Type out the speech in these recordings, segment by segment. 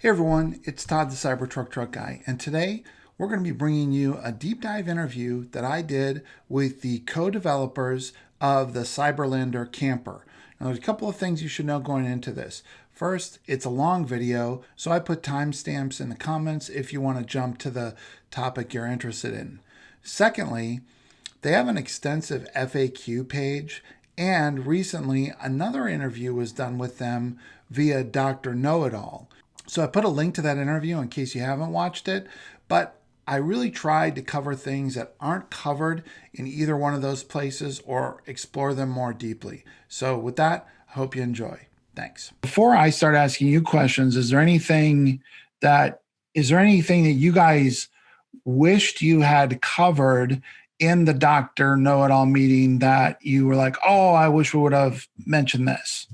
Hey everyone, it's Todd the Cybertruck Truck Guy, and today we're going to be bringing you a deep dive interview that I did with the co-developers of the Cyberlandr camper. Now there's a couple of things you should know going into this. First, it's a long video, so I put timestamps in the comments if you want to jump to the topic you're interested in. Secondly, they have an extensive FAQ page, and recently another interview was done with them via Dr. Know-It-All. So I put a link to that interview in case you haven't watched it, but I really tried to cover things that aren't covered in either one of those places or explore them more deeply. So with that, I hope you enjoy. Thanks. Before I start asking you questions, is there anything that you guys wished you had covered in the Dr. Know-It-All meeting that you were like, oh, I wish we would have mentioned this?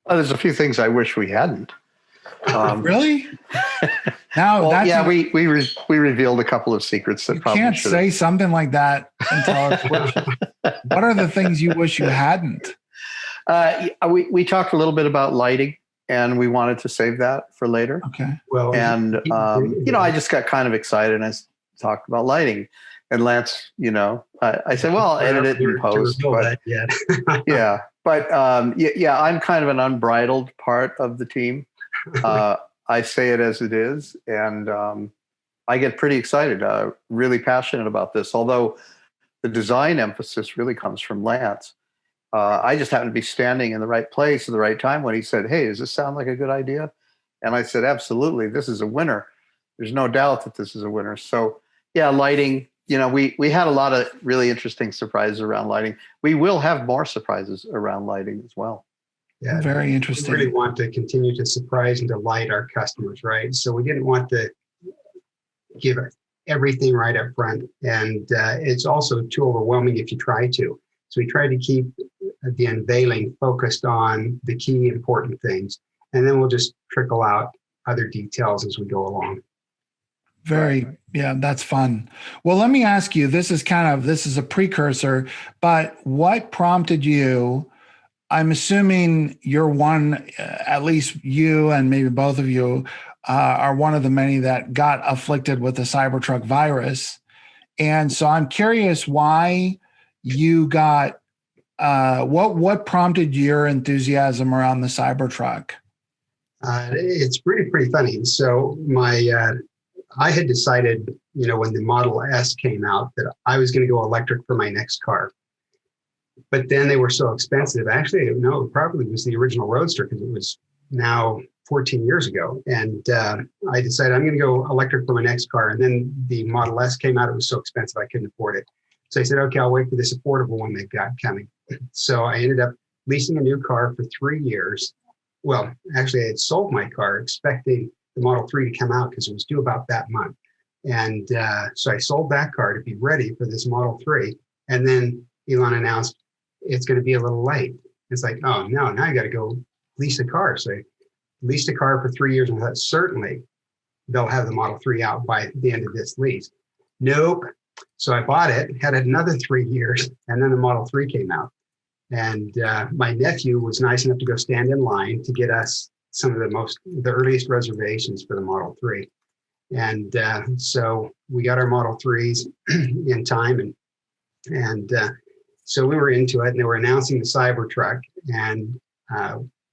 There's a few things I wish we hadn't. Really? Now, well, yeah, we revealed a couple of secrets that you probably can't should say something like that and tell us what are the things you wish you hadn't? We talked a little bit about lighting, and we wanted to save that for later. Okay. Well, And I just got kind of excited and I talked about lighting. And Lance, I said, well, I'll edit it in post. But, yeah, but I'm kind of an unbridled part of the team. I say it as it is, and I get pretty excited, really passionate about this. Although the design emphasis really comes from Lance. I just happened to be standing in the right place at the right time when he said, hey, does this sound like a good idea? And I said, absolutely, this is a winner. There's no doubt that this is a winner. So yeah, lighting, we had a lot of really interesting surprises around lighting. We will have more surprises around lighting as well. Yeah, very interesting. We really want to continue to surprise and delight our customers, right? So we didn't want to give everything right up front. And it's also too overwhelming if you try to. So we try to keep the unveiling focused on the key important things. And then we'll just trickle out other details as we go along. Yeah, that's fun. Well, let me ask you, this is a precursor, but what prompted you? I'm assuming you're one, at least you and maybe both of you are one of the many that got afflicted with the Cybertruck virus. And so I'm curious why you got, what prompted your enthusiasm around the Cybertruck? It's pretty funny. So I had decided, when the Model S came out, that I was going to go electric for my next car. But then they were so expensive. Actually, no, it probably was the original Roadster because it was now 14 years ago. And I decided I'm going to go electric for my next car. And then the Model S came out. It was so expensive I couldn't afford it. So I said, okay, I'll wait for this affordable one they've got coming. So I ended up leasing a new car for 3 years. Well, actually, I had sold my car expecting the Model 3 to come out because it was due about that month. And so I sold that car to be ready for this Model 3. And then Elon announced it's going to be a little late. It's like, oh, no, now I got to go lease a car. So I leased a car for 3 years and I thought, certainly they'll have the Model 3 out by the end of this lease. Nope. So I bought it, had it another 3 years, and then the Model 3 came out. And my nephew was nice enough to go stand in line to get us some of the earliest reservations for the Model 3. And so we got our Model 3s in time. And so we were into it, and they were announcing the Cybertruck, and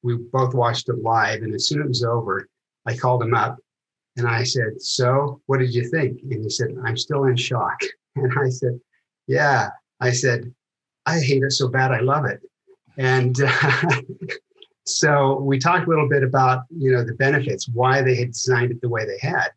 we both watched it live. And as soon as it was over, I called him up and I said, so what did you think? And he said, I'm still in shock. And I said, yeah. I said, I hate it so bad, I love it. And so we talked a little bit about, the benefits, why they had designed it the way they had.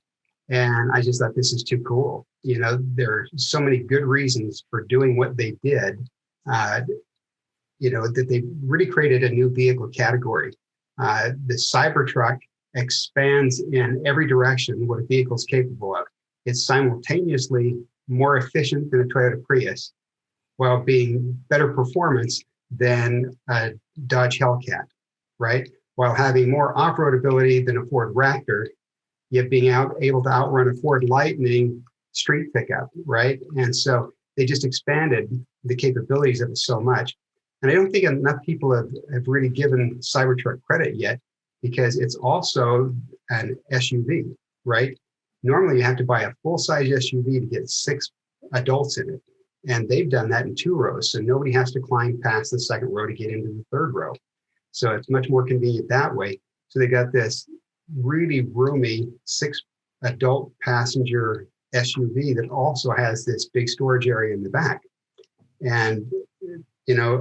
And I just thought, this is too cool. There are so many good reasons for doing what they did, that they really created a new vehicle category. The Cybertruck expands in every direction what a vehicle is capable of. It's simultaneously more efficient than a Toyota Prius, while being better performance than a Dodge Hellcat, right? While having more off-road ability than a Ford Raptor, yet being able to outrun a Ford Lightning street pickup, right? And so they just expanded the capabilities of it so much. And I don't think enough people have really given Cybertruck credit yet, because it's also an SUV, right? Normally you have to buy a full-size SUV to get 6 adults in it. And they've done that in 2 rows. So nobody has to climb past the second row to get into the third row. So it's much more convenient that way. So they got this really roomy 6 adult passenger SUV that also has this big storage area in the back. And,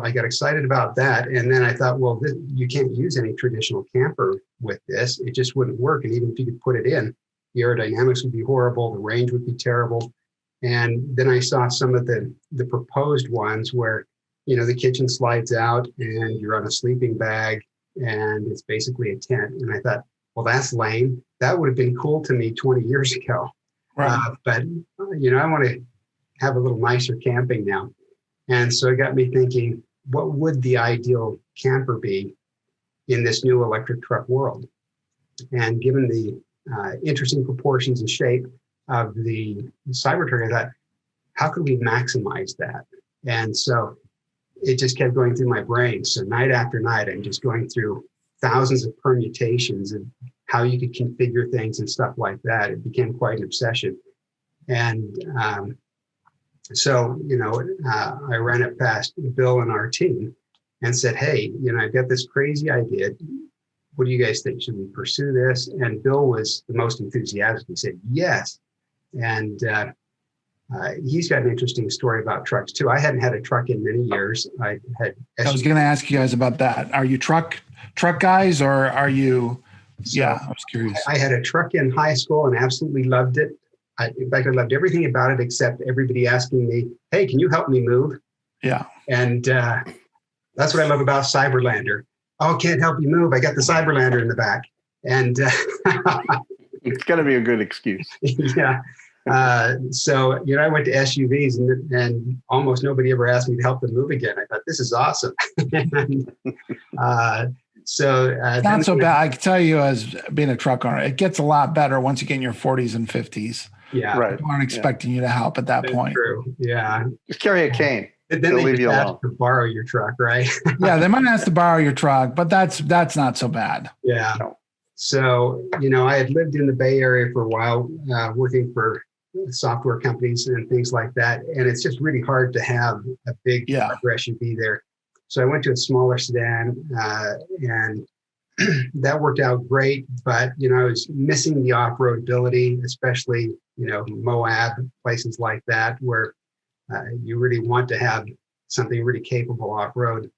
I got excited about that. And then I thought, well, you can't use any traditional camper with this. It just wouldn't work. And even if you could put it in, the aerodynamics would be horrible. The range would be terrible. And then I saw some of the proposed ones where, the kitchen slides out and you're on a sleeping bag and it's basically a tent. And I thought, well, that's lame. That would have been cool to me 20 years ago. Right. But, I want to have a little nicer camping now. And so it got me thinking, what would the ideal camper be in this new electric truck world? And given the interesting proportions and shape of the Cybertruck, I thought, how could we maximize that? And so it just kept going through my brain. So night after night, I'm just going through thousands of permutations of how you could configure things and stuff like that. It became quite an obsession. And I ran it past Bill and our team and said, hey, I've got this crazy idea. What do you guys think? Should we pursue this? And Bill was the most enthusiastic. He said, yes. And he's got an interesting story about trucks too. I hadn't had a truck in many years. I was going to ask you guys about that. Are you truck guys, or are you? So I was curious. I had a truck in high school and absolutely loved it. In fact, I loved everything about it except everybody asking me, hey, can you help me move? Yeah. And that's what I love about Cyberlandr. Oh, can't help you move. I got the Cyberlandr in the back. And it's going to be a good excuse. Yeah. So, I went to SUVs and almost nobody ever asked me to help them move again. I thought, this is awesome. Not so bad. I can tell you, as being a truck owner, it gets a lot better once you get in your 40s and 50s. Yeah. Right. People aren't expecting you to help at that point. True. Yeah. Just carry a cane. And then they ask to borrow your truck, right? Yeah, they might ask to borrow your truck, but that's not so bad. Yeah. So, I had lived in the Bay Area for a while, working for software companies and things like that. And it's just really hard to have a big SUV there. So I went to a smaller sedan and that worked out great. But, I was missing the off-road ability, especially, Moab, places like that, where you really want to have something really capable off-road.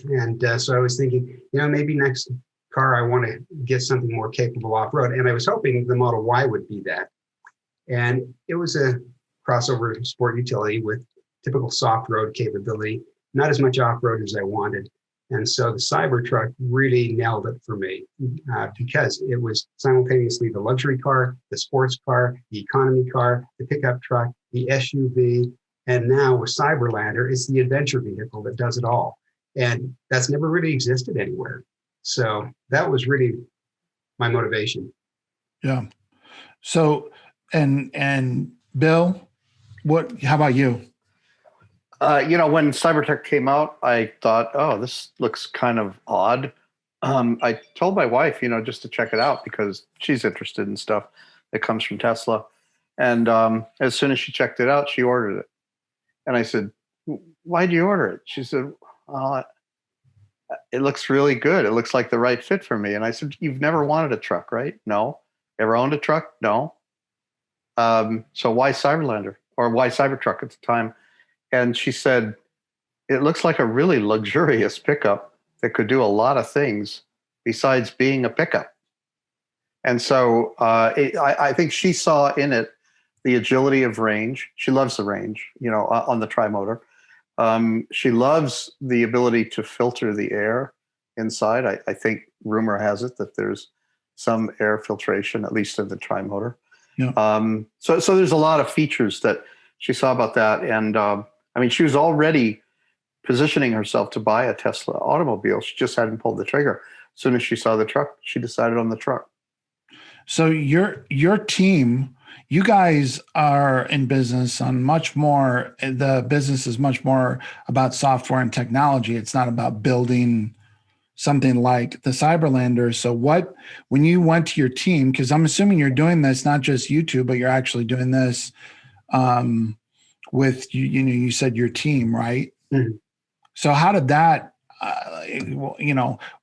And so I was thinking, maybe next car I want to get something more capable off-road. And I was hoping the Model Y would be that. And it was a crossover sport utility with typical soft road capability, not as much off-road as I wanted. And so the Cybertruck really nailed it for me because it was simultaneously the luxury car, the sports car, the economy car, the pickup truck, the SUV, and now with Cyberlandr, it's the adventure vehicle that does it all. And that's never really existed anywhere. So that was really my motivation. Yeah. So, and Bill, how about you? When Cybertruck came out, I thought, oh, this looks kind of odd. I told my wife, just to check it out because she's interested in stuff that comes from Tesla. And as soon as she checked it out, she ordered it. And I said, why did you order it? She said, it looks really good. It looks like the right fit for me. And I said, you've never wanted a truck, right? No. Ever owned a truck? No. So why Cyberlandr, or why Cybertruck at the time? And she said, it looks like a really luxurious pickup that could do a lot of things besides being a pickup. And so I think she saw in it the agility of range. She loves the range, on the tri-motor. She loves the ability to filter the air inside. I think rumor has it that there's some air filtration, at least in the tri-motor. Yeah. So there's a lot of features that she saw about that. And she was already positioning herself to buy a Tesla automobile. She just hadn't pulled the trigger. As soon as she saw the truck, she decided on the truck. So your team, you guys are in business on much more, the business is much more about software and technology. It's not about building something like the Cyberlandr. So when you went to your team, because I'm assuming you're doing this not just YouTube, but you're actually doing this with you said your team, right? Mm-hmm. So how did that,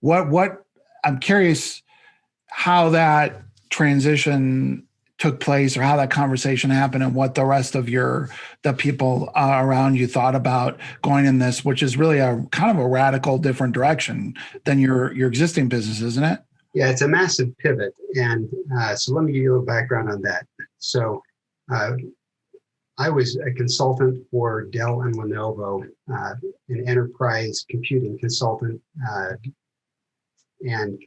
what I'm curious how that transition took place, or how that conversation happened, and what the rest of the people around you thought about going in this, which is really a kind of a radical different direction than your existing business, isn't it? Yeah, it's a massive pivot. And so let me give you a little background on that. So I was a consultant for Dell and Lenovo, an enterprise computing consultant. And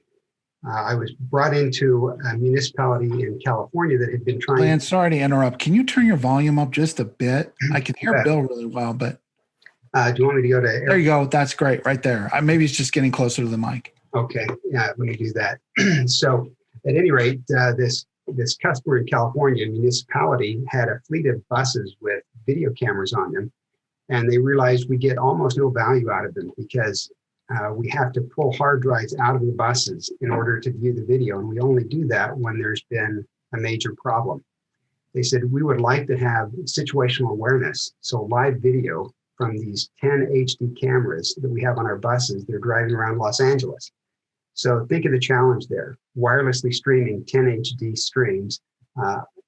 I was brought into a municipality in California that had been trying. Lance, sorry to interrupt. Can you turn your volume up just a bit? I can hear Bill really well, but. Do you want me to go to? There you go. That's great right there. Maybe it's just getting closer to the mic. Okay. Yeah, let me do that. So at any rate, this customer in California, municipality, had a fleet of buses with video cameras on them. And they realized we get almost no value out of them because we have to pull hard drives out of the buses in order to view the video. And we only do that when there's been a major problem. They said, we would like to have situational awareness. So live video from these 10 HD cameras that we have on our buses. They're driving around Los Angeles. So think of the challenge there, wirelessly streaming 10 HD streams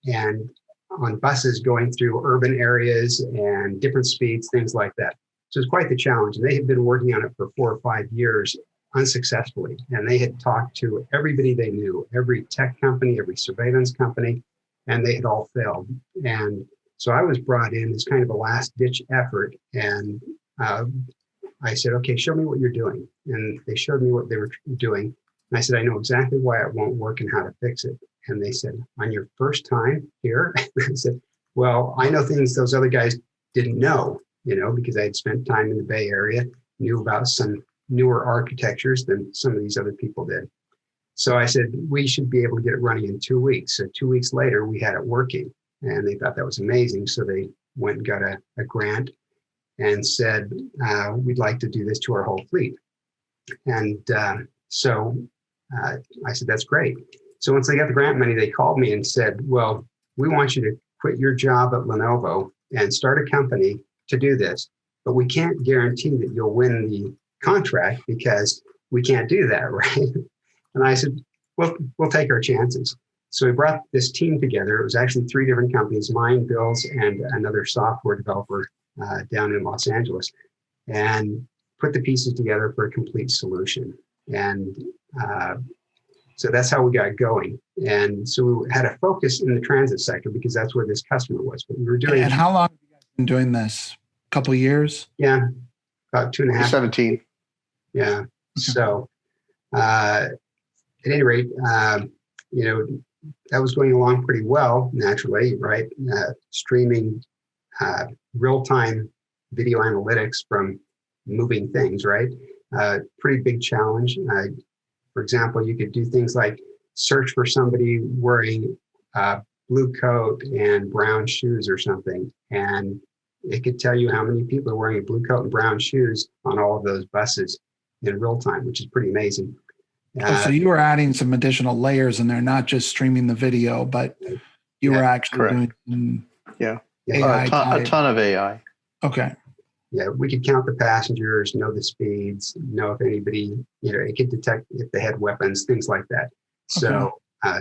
and on buses going through urban areas and different speeds, things like that. So it's quite the challenge. And they had been working on it for 4 or 5 years unsuccessfully. And they had talked to everybody they knew, every tech company, every surveillance company, and they had all failed. And so I was brought in as kind of a last ditch effort. And I said, okay, show me what you're doing. And they showed me what they were doing. And I said, I know exactly why it won't work and how to fix it. And they said, on your first time here? I said, well, I know things those other guys didn't know, because I had spent time in the Bay Area, knew about some newer architectures than some of these other people did. So I said, we should be able to get it running in 2 weeks. So 2 weeks later, we had it working. And they thought that was amazing. So they went and got a grant and said, we'd like to do this to our whole fleet. And so I said, that's great. So once they got the grant money, they called me and said, well, we want you to quit your job at Lenovo and start a company to do this. But we can't guarantee that you'll win the contract because we can't do that, right? And I said, well, we'll take our chances. So we brought this team together. It was actually 3 different companies, mine, Bill's, and another software developer down in Los Angeles, and put the pieces together for a complete solution. And so that's how we got going. And so we had a focus in the transit sector because that's where this customer was. But we were doing. And how long have you guys been doing this? A couple of years? Yeah, about 2.5. 17. Yeah. Okay. So at any rate, that was going along pretty well, naturally, right? Streaming real-time video analytics from moving things, right? Pretty big challenge. For example, you could do things like search for somebody wearing a blue coat and brown shoes or something, and it could tell you how many people are wearing a blue coat and brown shoes on all of those buses in real time, which is pretty amazing. So you were adding some additional layers in there, not just streaming the video, but you were actually doing a ton of AI. Okay. Yeah, we could count the passengers, know the speeds, know if anybody, it could detect if they had weapons, things like that. So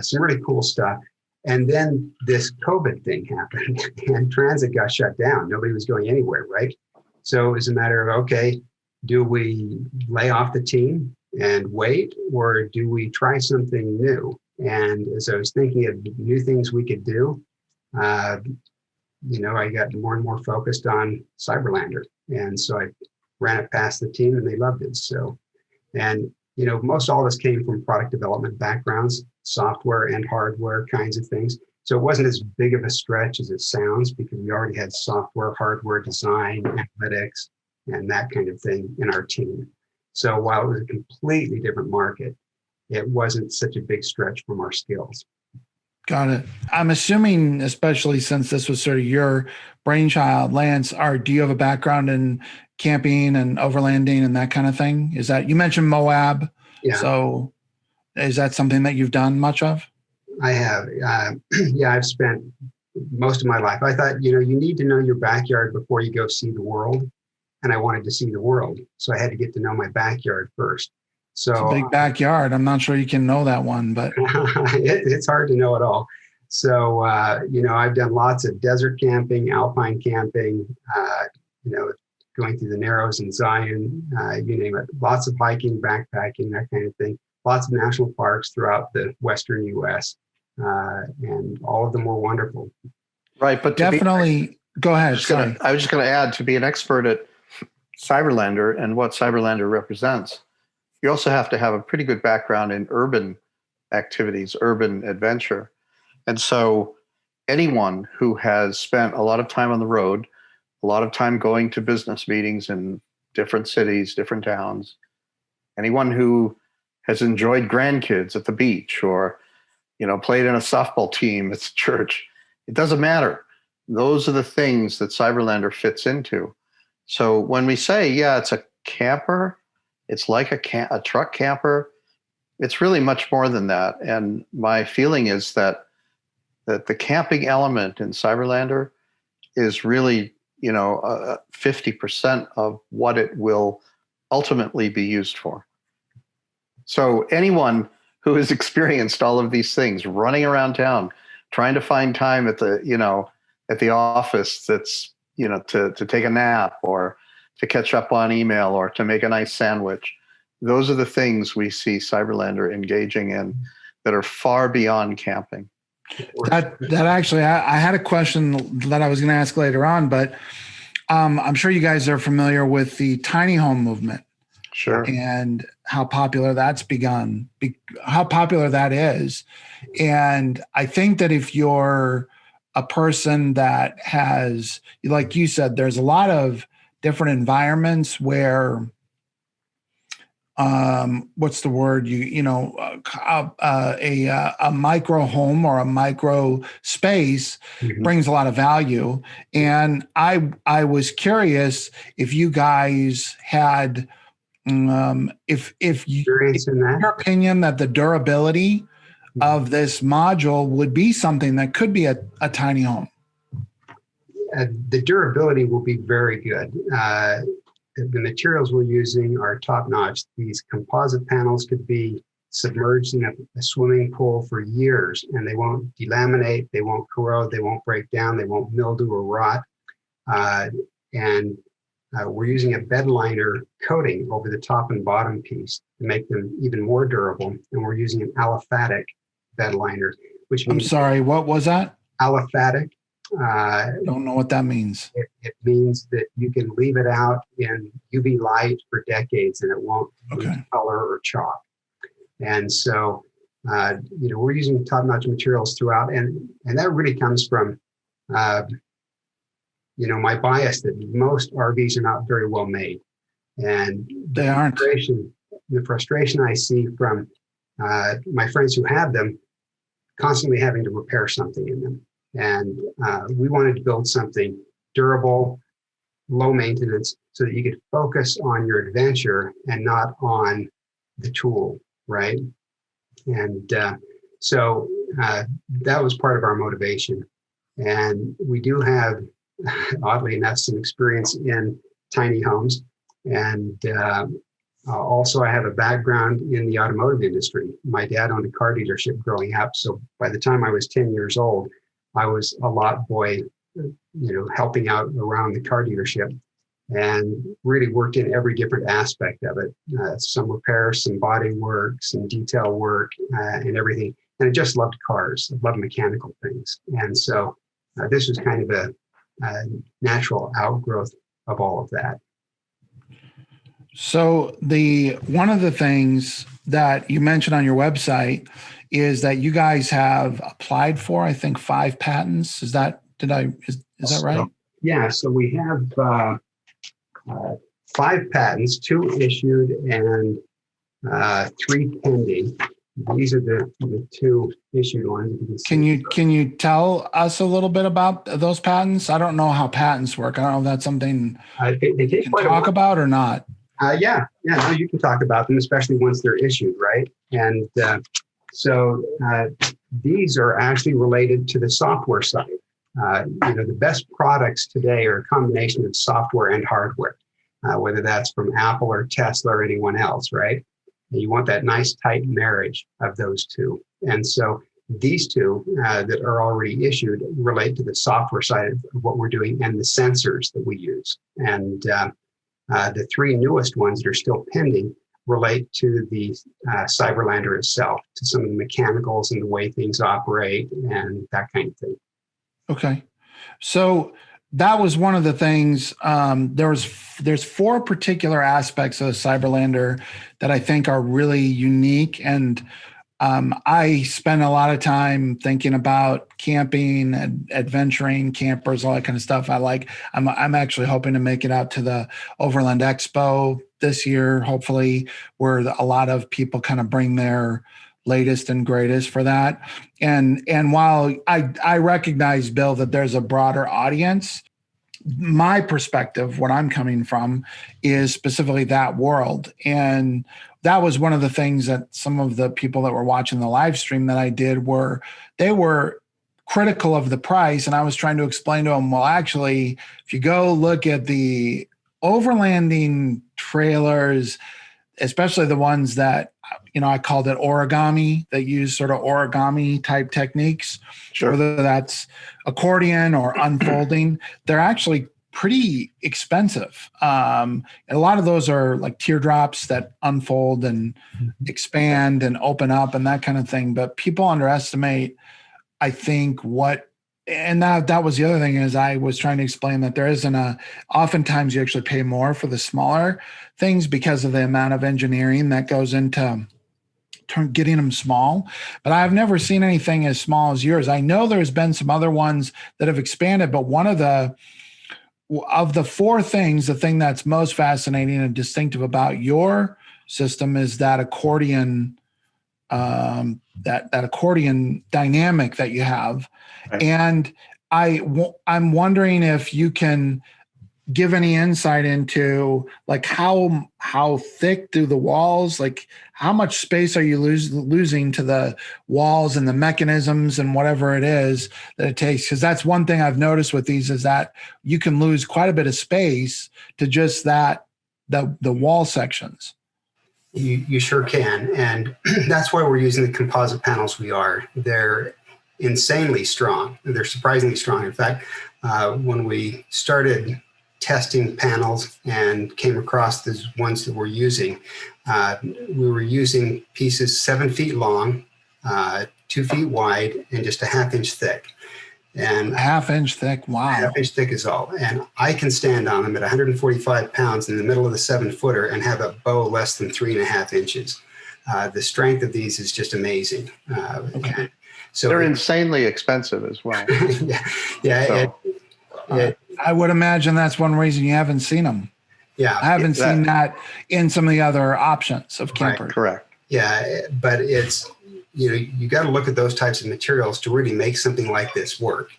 some really cool stuff. And then this COVID thing happened and transit got shut down. Nobody was going anywhere, right? So it was a matter of, okay, do we lay off the team and wait, or do we try something new? And as I was thinking of new things we could do, I got more and more focused on Cyberlandr. And so I ran it past the team and they loved it. So, and, most all this came from product development backgrounds, software and hardware kinds of things. So it wasn't as big of a stretch as it sounds because we already had software, hardware design, analytics, and that kind of thing in our team. So while it was a completely different market, it wasn't such a big stretch from our skills. Got it. I'm assuming, especially since this was sort of your brainchild, Lance, do you have a background in camping and overlanding and that kind of thing? Is that, you mentioned Moab. Yeah. So is that something that you've done much of? I have. Yeah, I've spent most of my life. I thought, you need to know your backyard before you go see the world. And I wanted to see the world. So I had to get to know my backyard first. So it's a big backyard. I'm not sure you can know that one, but it's hard to know it all. So, I've done lots of desert camping, alpine camping, going through the Narrows in Zion, you name it, lots of hiking, backpacking, that kind of thing, lots of national parks throughout the Western US. And all of them were wonderful. Right. But definitely go ahead. I was just going to add, to be an expert at Cyberlandr and what Cyberlandr represents, you also have to have a pretty good background in urban activities, urban adventure. And so anyone who has spent a lot of time on the road, a lot of time going to business meetings in different cities, different towns, anyone who has enjoyed grandkids at the beach or, played in a softball team at the church, it doesn't matter. Those are the things that Cyberlandr fits into. So when we say, yeah, it's a camper, it's like a truck camper, it's really much more than that. And my feeling is that the camping element in Cyberlandr is really, 50% of what it will ultimately be used for. So anyone who has experienced all of these things, running around town, trying to find time at the office that's, to take a nap or to catch up on email or to make a nice sandwich. Those are the things we see Cyberlandr engaging in that are far beyond camping. That actually, I had a question that I was going to ask later on, but I'm sure you guys are familiar with the tiny home movement. Sure. And how popular that's begun, how popular that is. And I think that if you're a person that has, like you said, there's a lot of different environments where, what's the word? A micro home or a micro space brings a lot of value. And I was curious if you guys had, if your opinion that the durability of this module would be something that could be a tiny home. The durability will be very good. The materials we're using are top notch. These composite panels could be submerged in a swimming pool for years and they won't delaminate, they won't corrode, they won't break down, they won't mildew or rot. We're using a bed liner coating over the top and bottom piece to make them even more durable. And we're using an aliphatic bed liner, which means— I'm sorry, what was that? Aliphatic. I don't know what that means. It means that you can leave it out in UV light for decades and it won't lose color or chalk. And so, we're using top-notch materials throughout. And that really comes from, my bias that most RVs are not very well made. And they aren't. The frustration I see from my friends who have them constantly having to repair something in them. And we wanted to build something durable, low maintenance, so that you could focus on your adventure and not on the tool, right? And so that was part of our motivation. And we do have, oddly enough, some experience in tiny homes. And also I have a background in the automotive industry. My dad owned a car dealership growing up. So by the time I was 10 years old, I was a lot boy, helping out around the car dealership and really worked in every different aspect of it. Some repairs, some body work, some detail work, and everything. And I just loved cars. I loved mechanical things. And so this was kind of a natural outgrowth of all of that. So one of the things that you mentioned on your website is that you guys have applied for, I think, 5 patents. Is that right? Yeah. So we have 5 patents, 2 issued and 3 pending. these are the two issued ones. Can you tell us a little bit about those patents? I don't know how patents work. I don't know if that's something they take can quite talk about or not. No, you can talk about them, especially once they're issued, right? And so these are actually related to the software side. The best products today are a combination of software and hardware, whether that's from Apple or Tesla or anyone else, right? And you want that nice tight marriage of those two. And so these two that are already issued relate to the software side of what we're doing and the sensors that we use. And the three newest ones that are still pending relate to the Cyberlandr itself, to some of the mechanicals and the way things operate and that kind of thing. Okay. So that was one of the things. There's four particular aspects of Cyberlandr that I think are really unique. And I spend a lot of time thinking about camping, adventuring, campers, all that kind of stuff. I'm actually hoping to make it out to the Overland Expo this year, hopefully, where a lot of people kind of bring their latest and greatest for that. And while I recognize, Bill, that there's a broader audience, my perspective, what I'm coming from, is specifically that world. And that was one of the things that some of the people that were watching the live stream that I did they were critical of the price. And I was trying to explain to them, well, actually, if you go look at the overlanding trailers, especially the ones that, I called it origami, that use sort of origami type techniques, Sure. Whether that's accordion or unfolding, they're actually pretty expensive. And a lot of those are like teardrops that unfold and expand and open up and that kind of thing. But people underestimate, I think, and that was the other thing, is I was trying to explain that there isn't oftentimes you actually pay more for the smaller things because of the amount of engineering that goes into getting them small. But I've never seen anything as small as yours. I know there's been some other ones that have expanded, but one of the four things, the thing that's most fascinating and distinctive about your system is that accordion, that accordion dynamic that you have. Right. And I'm wondering if you can give any insight into like how thick do the walls, like how much space are you losing to the walls and the mechanisms and whatever it is that it takes? Because that's one thing I've noticed with these, is that you can lose quite a bit of space to just the wall sections. You sure can. And that's why we're using the composite panels we are. They're insanely strong. They're surprisingly strong. In fact, when we started testing panels and came across the ones that we're using, we were using pieces 7 feet long, 2 feet wide, and just a half-inch thick. And a half-inch thick, wow. Half-inch thick is all. And I can stand on them at 145 pounds in the middle of the 7-footer and have a bow less than 3.5 inches. The strength of these is just amazing. Okay. So they're insanely expensive as well. Yeah. So, I would imagine that's one reason you haven't seen them. Yeah. I haven't seen that in some of the other options of campers. Right, correct. Yeah, but it's, you got to look at those types of materials to really make something like this work,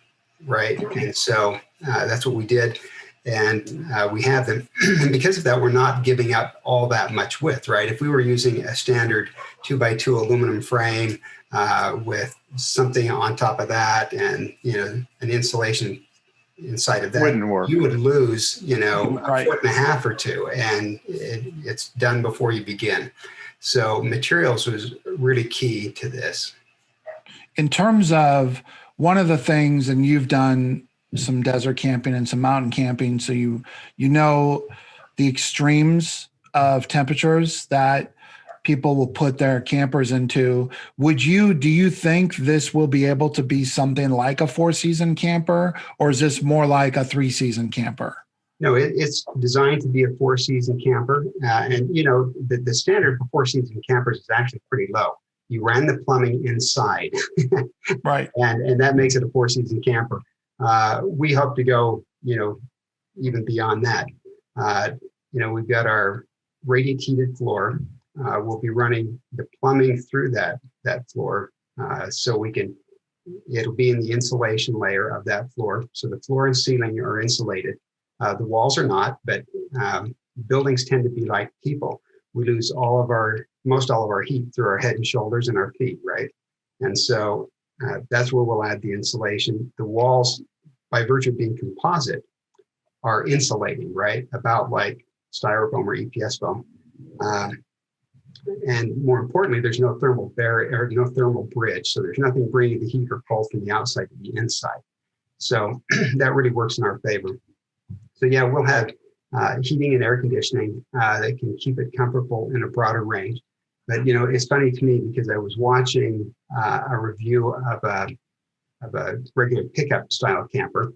right? Okay. And so that's what we did. And we have them. And because of that, we're not giving up all that much width, right? If we were using a standard 2x2 aluminum frame with something on top of that and, an insulation inside of that, wouldn't work. You would lose, Right. a foot and a half or two, and it's done before you begin. So materials was really key to this. In terms of one of the things, and you've done some desert camping and some mountain camping, so you know the extremes of temperatures that people will put their campers into. Do you think this will be able to be something like a 4-season camper, or is this more like a 3-season camper? No, it's designed to be a 4-season camper. And, the standard for 4-season campers is actually pretty low. You ran the plumbing inside. Right. And that makes it a 4-season camper. We hope to go, even beyond that. We've got our radiant heated floor. we'll be running the plumbing through that floor, so it'll be in the insulation layer of that floor. So the floor and ceiling are insulated. The walls are not, but buildings tend to be like people. We lose most all of our heat through our head and shoulders and our feet, right? And so that's where we'll add the insulation. The walls, by virtue of being composite, are insulating, right? About like styrofoam or EPS foam. And more importantly, there's no thermal barrier, no thermal bridge. So there's nothing bringing the heat or cold from the outside to the inside. So that really works in our favor. So yeah, we'll have heating and air conditioning that can keep it comfortable in a broader range. But it's funny to me because I was watching a review of a regular pickup style camper,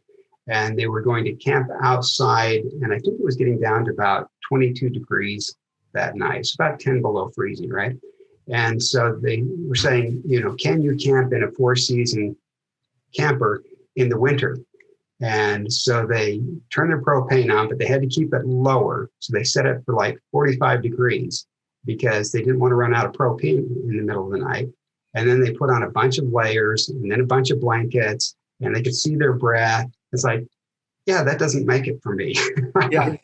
and they were going to camp outside, and I think it was getting down to about 22 degrees that night. It's about 10 below freezing, right? And so they were saying, can you camp in a 4-season camper in the winter? And so they turned their propane on, but they had to keep it lower. So they set it for like 45 degrees because they didn't want to run out of propane in the middle of the night. And then they put on a bunch of layers and then a bunch of blankets, and they could see their breath. It's like, yeah, that doesn't make it for me. Yeah.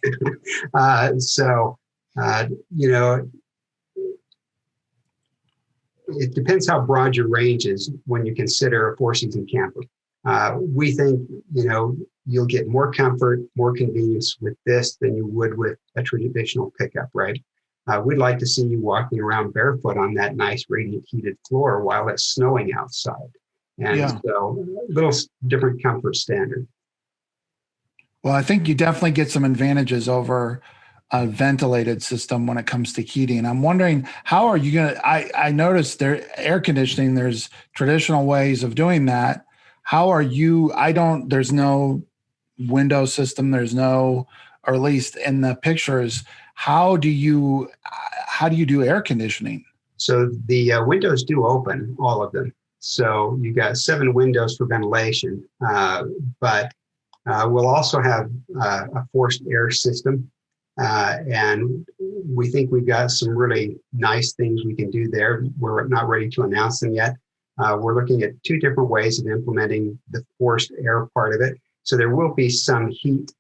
It depends how broad your range is when you consider a 4-season camper. We think, you'll get more comfort, more convenience with this than you would with a traditional pickup, right? We'd like to see you walking around barefoot on that nice radiant heated floor while it's snowing outside. And so a little different comfort standard. Well, I think you definitely get some advantages over a ventilated system when it comes to heating. I'm wondering, how are you going to, I noticed there air conditioning, there's traditional ways of doing that. How are you, there's no window system, or at least in the pictures, how do you do air conditioning? So the windows do open, all of them. So you got 7 windows for ventilation, but we'll also have a forced air system. And we think we've got some really nice things we can do there. We're not ready to announce them yet. We're looking at 2 different ways of implementing the forced air part of it. So there will be some heat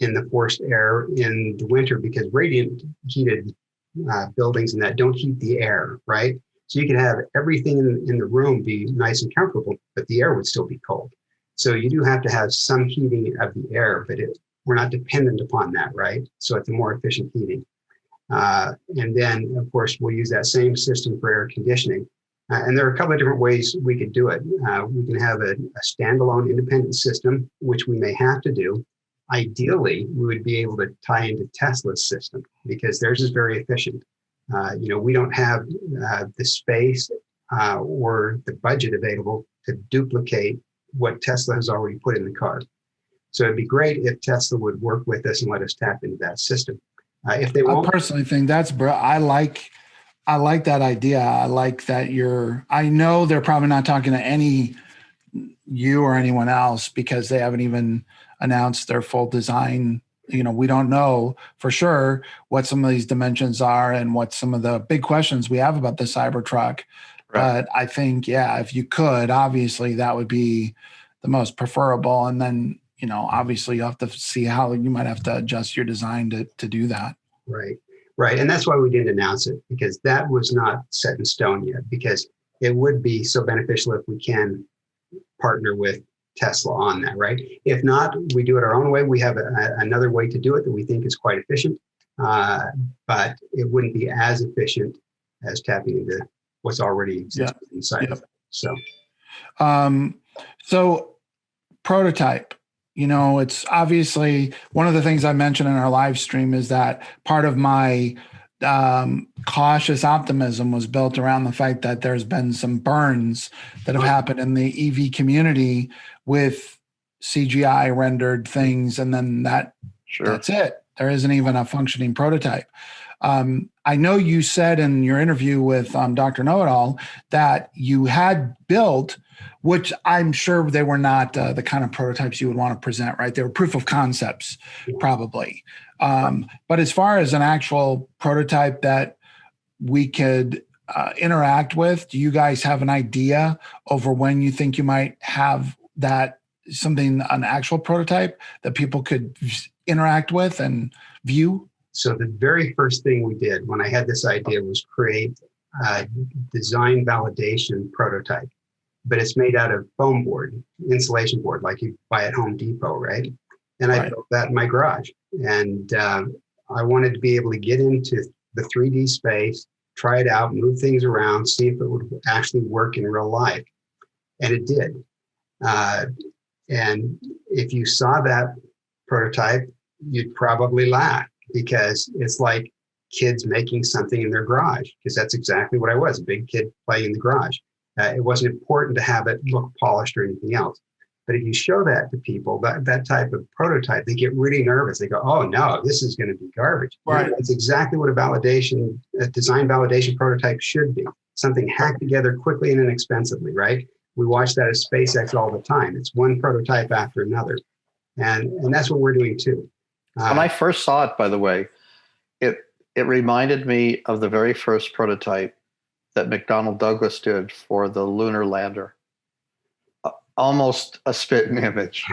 in the forced air in the winter because radiant heated buildings and that don't heat the air, right? So you can have everything in the room be nice and comfortable, but the air would still be cold. So you do have to have some heating of the air, but we're not dependent upon that, right? So it's a more efficient heating. And then, of course, we'll use that same system for air conditioning. And there are a couple of different ways we could do it. We can have a standalone independent system, which we may have to do. Ideally, we would be able to tie into Tesla's system because theirs is very efficient. We don't have the space or the budget available to duplicate what Tesla has already put in the car. So it'd be great if Tesla would work with us and let us tap into that system. If they won't, I personally think that's I like that idea. I like that I know they're probably not talking to you or anyone else because they haven't even announced their full design. We don't know for sure what some of these dimensions are and what some of the big questions we have about the Cybertruck. Right. But I think, if you could, obviously that would be the most preferable. And then, obviously you have to see how you might have to adjust your design to do that. Right. Right. And that's why we didn't announce it, because that was not set in stone yet, because it would be so beneficial if we can partner with Tesla on that, right? If not, we do it our own way. We have another way to do it that we think is quite efficient, but it wouldn't be as efficient as tapping into what's already existing inside of it. So prototype, it's obviously one of the things I mentioned in our live stream is that part of my cautious optimism was built around the fact that there's been some burns that have happened in the EV community with CGI rendered things. And then that's it. There isn't even a functioning prototype. I know you said in your interview with Dr. Know-It-All that you had built, which I'm sure they were not the kind of prototypes you would want to present, right? They were proof of concepts, probably. But as far as an actual prototype that we could interact with? Do you guys have an idea over when you think you might have that something, an actual prototype that people could interact with and view? So the very first thing we did when I had this idea was create a design validation prototype, but it's made out of foam board, insulation board, like you buy at Home Depot, right? And I built that in my garage. And I wanted to be able to get into the 3D space, try it out, move things around, see if it would actually work in real life. And it did. And if you saw that prototype, you'd probably laugh, because it's like kids making something in their garage, because that's exactly what I was, a big kid playing in the garage. It wasn't important to have it look polished or anything else. But if you show that to people, that type of prototype, they get really nervous. They go, oh no, this is going to be garbage. Right. It's exactly what a design validation prototype should be. Something hacked together quickly and inexpensively, right? We watch that at SpaceX all the time. It's one prototype after another. And that's what we're doing too. When I first saw it, by the way, it reminded me of the very first prototype that McDonnell Douglas did for the lunar lander. Almost a spitting image.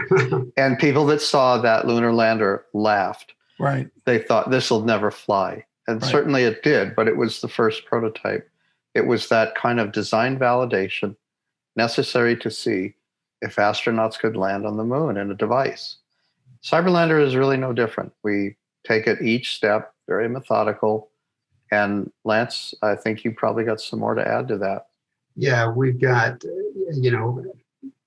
And people that saw that lunar lander laughed. Right. They thought this will never fly. And certainly it did, but it was the first prototype. It was that kind of design validation necessary to see if astronauts could land on the moon in a device. Cyberlandr is really no different. We take it each step, very methodical. And Lance, I think you probably got some more to add to that. Yeah, we've got,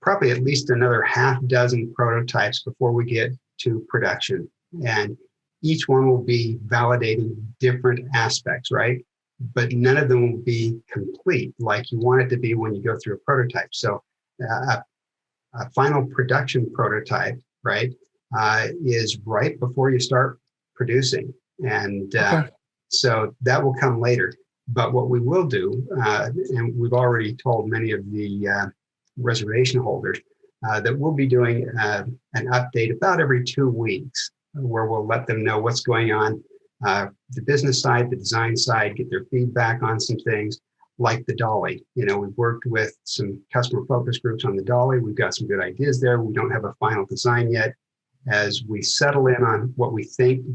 probably at least another half dozen prototypes before we get to production. And each one will be validating different aspects, right? But none of them will be complete like you want it to be when you go through a prototype. So a final production prototype, right, is right before you start producing. And so that will come later. But what we will do, and we've already told many of the reservation holders that we'll be doing an update about every 2 weeks, where we'll let them know what's going on, the business side, the design side, get their feedback on some things like the dolly. We've worked with some customer focus groups on the dolly. We've got some good ideas there. We don't have a final design yet. As we settle in on what we think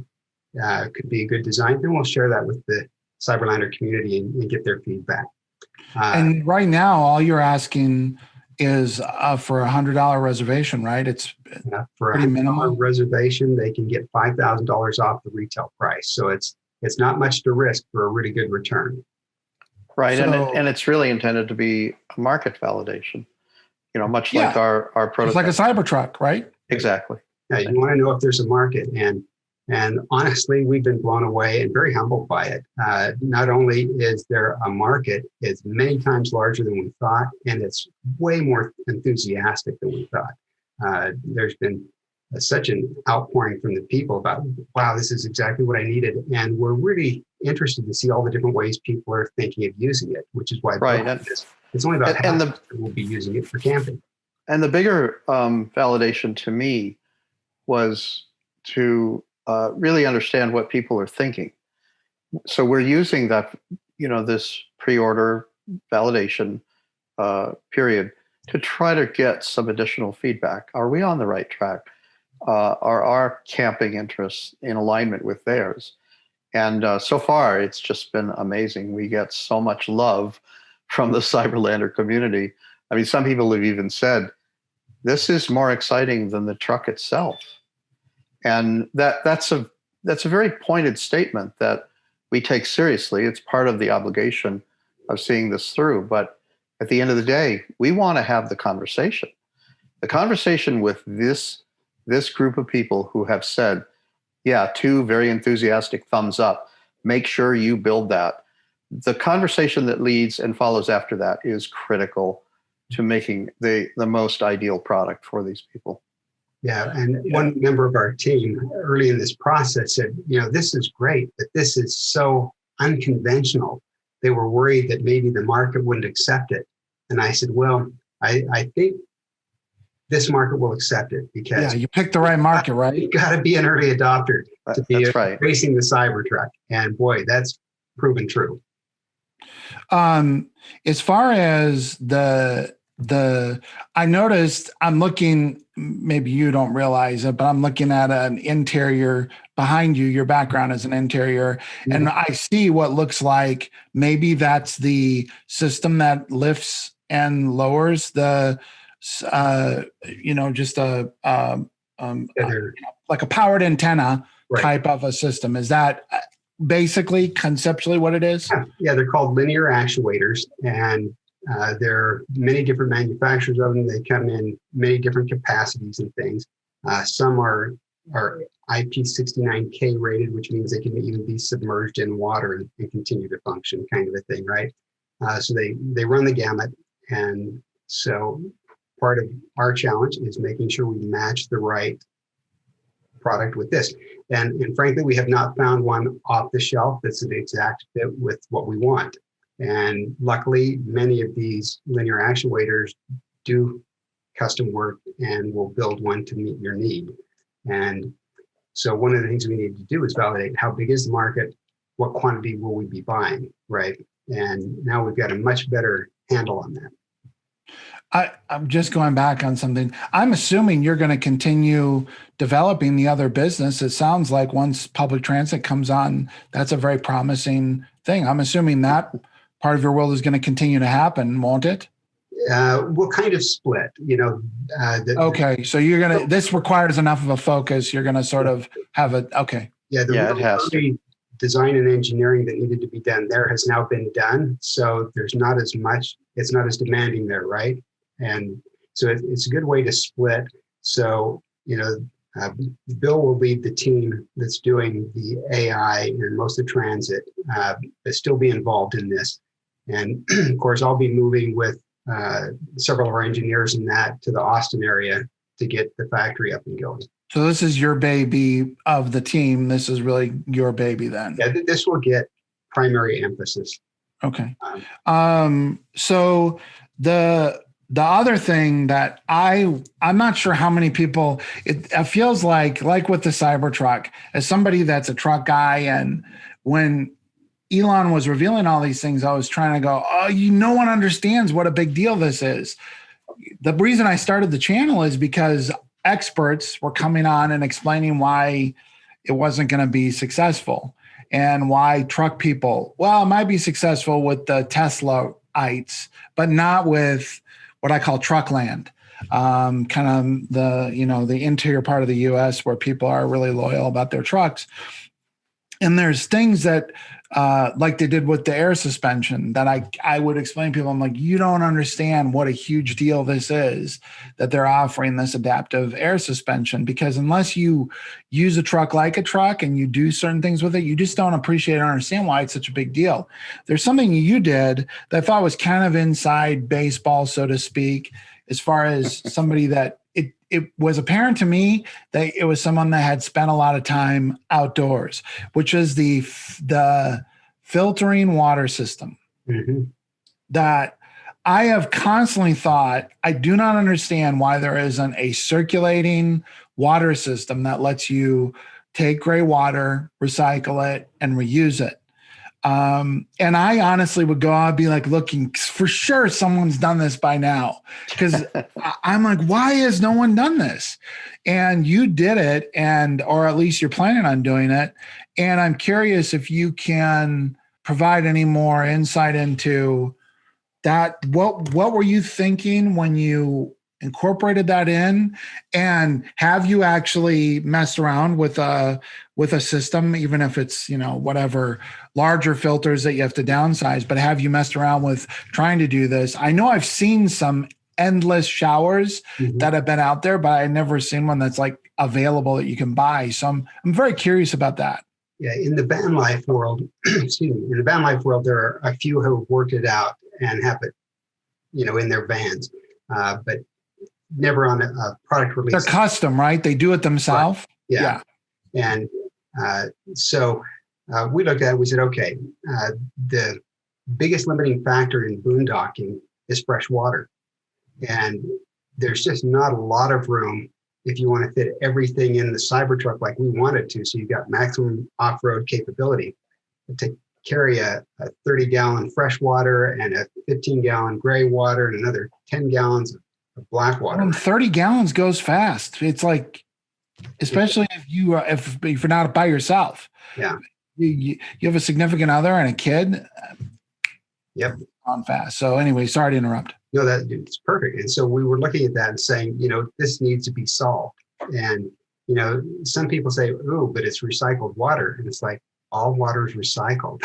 could be a good design, then we'll share that with the Cyberlandr community and get their feedback. And right now, all you're asking is for $100 reservation, right? It's for a $100 reservation, they can get $5,000 off the retail price. So it's not much to risk for a really good return. Right, so, and it's really intended to be a market validation. Much like our prototype. It's like a Cybertruck, right? Exactly. Yeah, you want to know if there's a market, and honestly, we've been blown away and very humbled by it. Not only is there a market, it's many times larger than we thought, and it's way more enthusiastic than we thought. There's been such an outpouring from the people about, wow, this is exactly what I needed. And we're really interested to see all the different ways people are thinking of using it, which is why it's only about half that will be using it for camping. And the bigger validation to me was to really understand what people are thinking. So we're using that, this pre-order validation period to try to get some additional feedback. Are we on the right track? Are our camping interests in alignment with theirs? And so far, it's just been amazing. We get so much love from the Cyberlandr community. I mean, some people have even said, this is more exciting than the truck itself. And that's a very pointed statement that we take seriously. It's part of the obligation of seeing this through. But at the end of the day, we want to have the conversation with this group of people who have said, yeah, 2 very enthusiastic thumbs up. Make sure you build that. The conversation that leads and follows after that is critical to making the most ideal product for these people. Yeah, and one member of our team early in this process said, this is great, but this is so unconventional. They were worried that maybe the market wouldn't accept it. And I said, well, I think this market will accept it, because you picked the right market, right? You've got to be an early adopter to be racing the Cybertruck. And boy, that's proven true. As far as I noticed, I'm looking, maybe you don't realize it, but I'm looking at an interior behind you. Your background is an interior, and I see what looks like maybe that's the system that lifts and lowers the, just like a powered antenna type of a system. Is that basically conceptually what it is? Yeah, they're called linear actuators, and there are many different manufacturers of them. They come in many different capacities and things. Some are IP69K rated, which means they can even be submerged in water and continue to function, kind of a thing, right? So they run the gamut. And so part of our challenge is making sure we match the right product with this. And frankly, we have not found one off the shelf that's an exact fit with what we want. And luckily, many of these linear actuators do custom work and will build one to meet your need. And so one of the things we need to do is validate how big is the market, what quantity will we be buying, right? And now we've got a much better handle on that. I'm just going back on something. I'm assuming you're going to continue developing the other business. It sounds like once public transit comes on, that's a very promising thing. I'm assuming that part of your world is going to continue to happen, won't it? We'll kind of split, okay. So you're going to, this requires enough of a focus. You're going to sort of have a, okay. Yeah. It has to. Design and engineering that needed to be done there has now been done. So there's not as much, it's not as demanding there, right? And so it's a good way to split. So, Bill will lead the team that's doing the AI and most of the transit, but still be involved in this. And of course, I'll be moving with several of our engineers in that to the Austin area to get the factory up and going. So this is your baby of the team. This is really your baby then. Yeah, this will get primary emphasis. Okay. So the other thing that I'm not sure how many people, it feels like with the Cybertruck, as somebody that's a truck guy, and when Elon was revealing all these things, I was trying to go, no one understands what a big deal this is. The reason I started the channel is because experts were coming on and explaining why it wasn't going to be successful, and why truck people, it might be successful with the Teslaites, but not with what I call truck land, kind of the interior part of the US where people are really loyal about their trucks. And there's things that, like they did with the air suspension, that I would explain to people. I'm like, you don't understand what a huge deal this is that they're offering this adaptive air suspension, because unless you use a truck like a truck and you do certain things with it, you just don't appreciate or understand why it's such a big deal. There's something you did that I thought was kind of inside baseball, so to speak, as far as somebody that it was apparent to me that it was someone that had spent a lot of time outdoors, which is the filtering water system. Mm-hmm. That I have constantly thought, I do not understand why there isn't a circulating water system that lets you take gray water, recycle it, and reuse it. And I honestly would go out and be like, looking for sure someone's done this by now, because I'm like, why has no one done this? And you did it, or at least you're planning on doing it. And I'm curious if you can provide any more insight into that. What were you thinking when you incorporated that in? And have you actually messed around with a system, even if it's, whatever larger filters that you have to downsize, but have you messed around with trying to do this? I know I've seen some endless showers that have been out there, but I've never seen one that's like available that you can buy. So I'm very curious about that. Yeah. In the van life world, there are a few who have worked it out and have it, in their vans, but never on a product release. They're custom, right? They do it themselves. Right. Yeah. And so we looked at it, we said, okay, the biggest limiting factor in boondocking is fresh water. And there's just not a lot of room if you want to fit everything in the Cybertruck like we wanted to. So you've got maximum off-road capability. But to carry a 30-gallon fresh water and a 15-gallon gray water and another 10 gallons of black water. 30 gallons goes fast. It's like, especially if you're not by yourself. Yeah. You have a significant other and a kid. Yep. On fast. So anyway, sorry to interrupt. No, it's perfect. And so we were looking at that and saying, this needs to be solved. And, some people say, oh, but it's recycled water. And it's like, all water is recycled.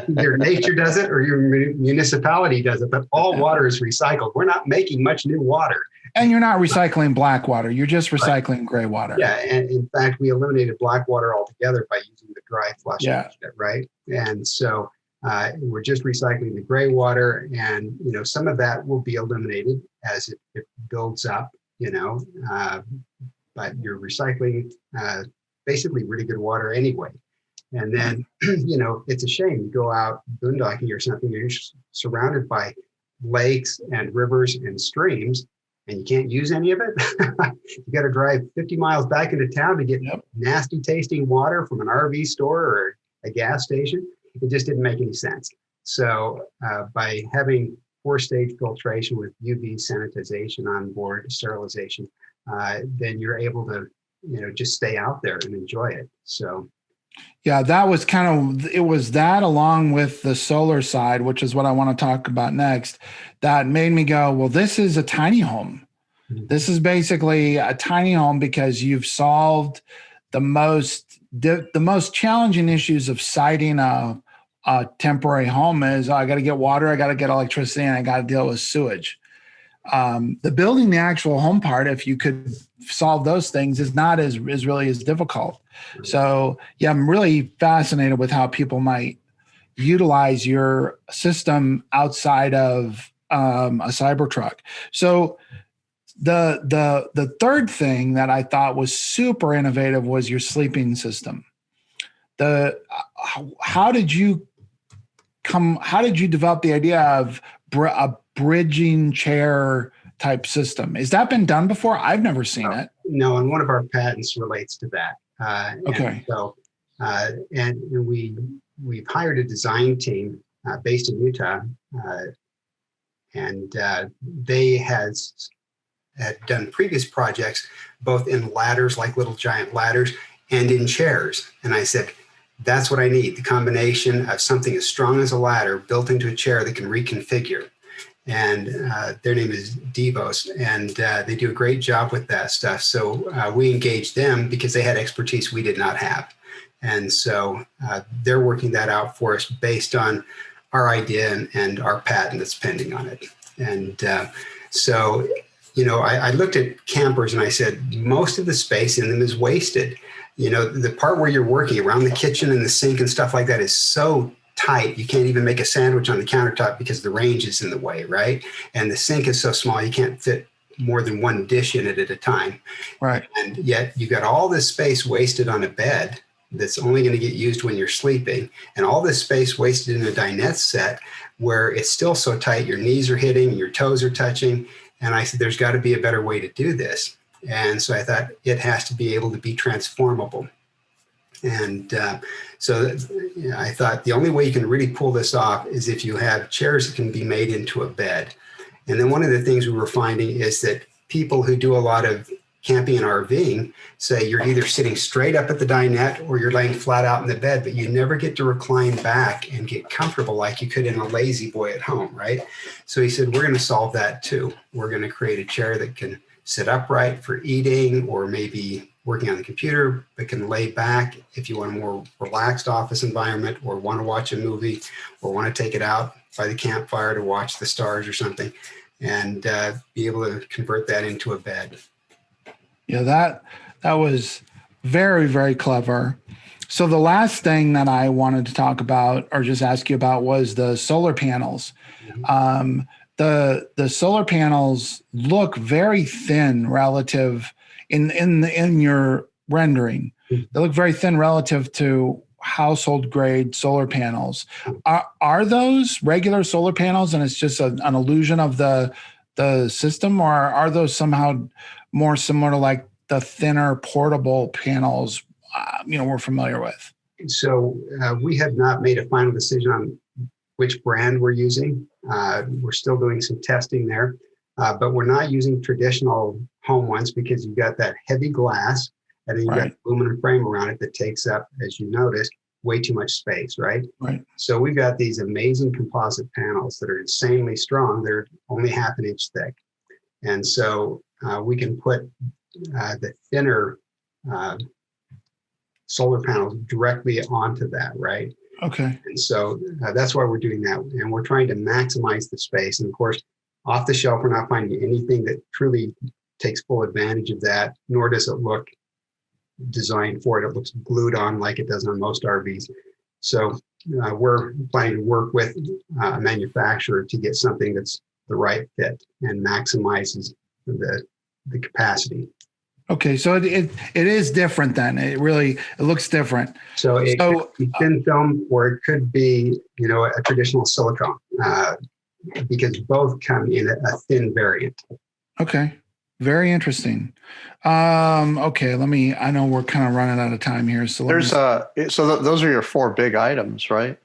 Your nature does it or your municipality does it, but all water is recycled. We're not making much new water. And you're not recycling black water. You're just recycling gray water. Yeah. And in fact, we eliminated black water altogether by using the dry flush. Yeah. Right. And so we're just recycling the gray water, and some of that will be eliminated as it builds up. But you're recycling basically really good water anyway. And then it's a shame you go out boondocking or something, you're surrounded by lakes and rivers and streams, and you can't use any of it. You got to drive 50 miles back into town to get nasty tasting water from an RV store or a gas station. It just didn't make any sense. So by having 4-stage filtration with UV sanitization on board, sterilization, then you're able to, just stay out there and enjoy it. So. Yeah, that was it was that along with the solar side, which is what I want to talk about next, that made me go, well, this is a tiny home. Mm-hmm. This is basically a tiny home because you've solved the most challenging issues of siting a temporary home is I got to get water, I got to get electricity, and I got to deal with sewage. The building the actual home part, if you could solve those things, is not as really as difficult. So yeah, I'm really fascinated with how people might utilize your system outside of a Cybertruck. So the third thing that I thought was super innovative was your sleeping system. How did you develop the idea of a bridging chair type system? Has that been done before? I've never seen it. No, and one of our patents relates to that. Okay. And so, and we've hired a design team based in Utah, and they had done previous projects both in ladders, like little giant ladders, and in chairs. And I said, that's what I need, the combination of something as strong as a ladder built into a chair that can reconfigure. And their name is Devos, and they do a great job with that stuff. So we engaged them because they had expertise we did not have. And so they're working that out for us based on our idea and our patent that's pending on it. And so, I looked at campers and I said, most of the space in them is wasted. The part where you're working around the kitchen and the sink and stuff like that is so tight. You can't even make a sandwich on the countertop because the range is in the way, right? And the sink is so small, you can't fit more than one dish in it at a time. Right. And yet you've got all this space wasted on a bed that's only going to get used when you're sleeping, and all this space wasted in a dinette set where it's still so tight, your knees are hitting, your toes are touching. And I said, there's got to be a better way to do this. And so I thought it has to be able to be transformable. And so I thought the only way you can really pull this off is if you have chairs that can be made into a bed. And then one of the things we were finding is that people who do a lot of camping and RVing say you're either sitting straight up at the dinette or you're laying flat out in the bed, but you never get to recline back and get comfortable like you could in a lazy boy at home, right? So he said, we're going to solve that too. We're going to create a chair that can sit upright for eating or maybe working on the computer, but can lay back if you want a more relaxed office environment or want to watch a movie or want to take it out by the campfire to watch the stars or something, and be able to convert that into a bed. Yeah, that was very, very clever. So the last thing that I wanted to talk about or just ask you about was the solar panels. Mm-hmm. The solar panels look very thin relative in your rendering. They look very thin relative to household grade solar panels. Are those regular solar panels and it's just an illusion of the system, or are those somehow more similar to like the thinner portable panels we're familiar with? So we have not made a final decision on which brand we're using. We're still doing some testing there, but we're not using traditional home ones because you've got that heavy glass and then you've got aluminum frame around it that takes up, as you noticed, way too much space, right? Right. So we've got these amazing composite panels that are insanely strong. They're only half an inch thick. And so we can put the thinner solar panels directly onto that, right? Okay. And so that's why we're doing that. And we're trying to maximize the space. And of course, off the shelf, we're not finding anything that truly takes full advantage of that, nor does it look designed for it. It looks glued on like it does on most RVs. So we're planning to work with a manufacturer to get something that's the right fit and maximizes the capacity. Okay, so it is different then. It looks different. So it could be thin film, or it could be, a traditional silicone, because both come in a thin variant. Okay, very interesting. Okay, I know we're kind of running out of time here. So those are your 4 big items, right?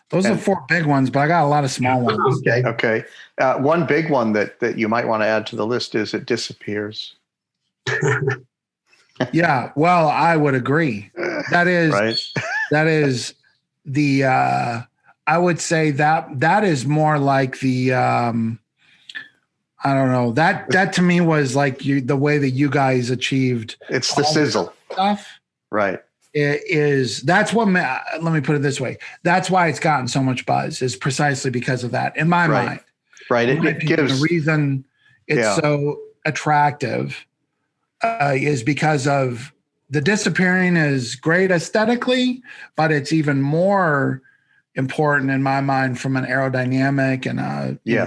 Those are 4 big ones, but I got a lot of small ones. Okay. One big one that you might want to add to the list is it disappears. Yeah, well, I would agree. That is right. That is the I would say that is more like the I don't know. That to me was like the way that you guys achieved. It's the sizzle stuff. Right. That's what, let me put it this way. That's why it's gotten so much buzz, is precisely because of that, in my mind. Right. It gives the reason it's so attractive is because of the disappearing is great aesthetically, but it's even more important in my mind from an aerodynamic and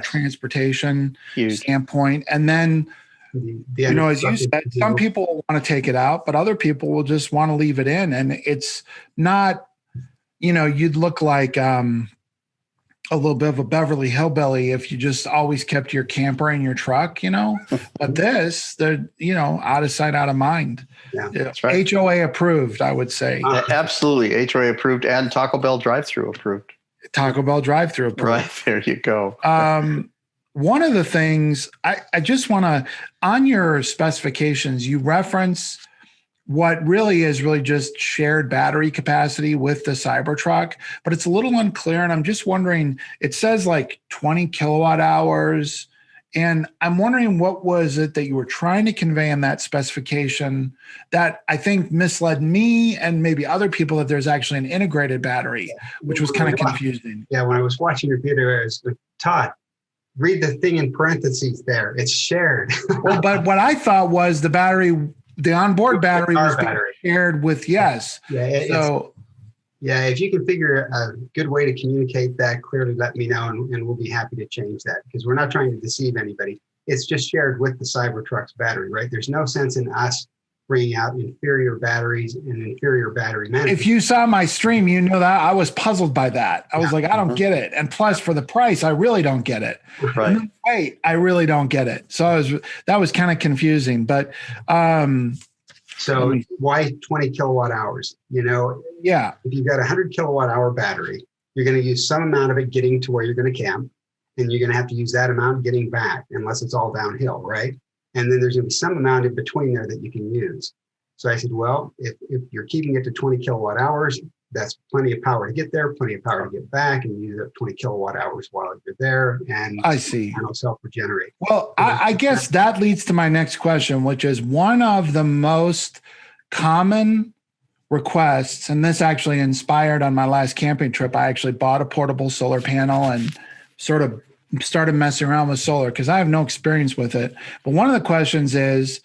transportation standpoint. And then, as you said, some people want to take it out, but other people will just want to leave it in. And it's not, you'd look like a little bit of a Beverly Hillbilly if you just always kept your camper in your truck, but they're, out of sight, out of mind. Yeah, that's right. HOA approved, I would say. Absolutely. HOA approved and Taco Bell drive-through approved. Taco Bell drive-through approved. Right. There you go. One of the things I just want to, on your specifications, you reference what really is just shared battery capacity with the Cybertruck, but it's a little unclear. And I'm just wondering, it says like 20 kilowatt hours. And I'm wondering, what was it that you were trying to convey in that specification that I think misled me and maybe other people, that there's actually an integrated battery, which was kind of confusing. Yeah, when I was watching your video, I was like, Todd, read the thing in parentheses there. It's shared. Well, but what I thought was the onboard battery was shared with, yes. Yeah, if you can figure a good way to communicate that clearly, let me know, and we'll be happy to change that, because we're not trying to deceive anybody. It's just shared with the Cybertruck's battery, right? There's no sense in us bringing out inferior batteries and inferior battery management. If you saw my stream, you know that I was puzzled by that. I was like, I don't get it. And plus, for the price, I really don't get it. Right. And then, wait, I really don't get it. So that was kind of confusing. But so why 20 kilowatt hours? Yeah. If you've got a 100 kilowatt hour battery, you're going to use some amount of it getting to where you're going to camp, and you're going to have to use that amount getting back, unless it's all downhill, right? And then there's going to be some amount in between there that you can use. So I said, well, if you're keeping it to 20 kilowatt hours, that's plenty of power to get there, plenty of power to get back, and you use up 20 kilowatt hours while you're there. And I see. It'll self-regenerate. Well, I guess that leads to my next question, which is one of the most common requests, and this actually inspired on my last camping trip. I actually bought a portable solar panel and sort of started messing around with solar because I have no experience with it. But one of the questions is,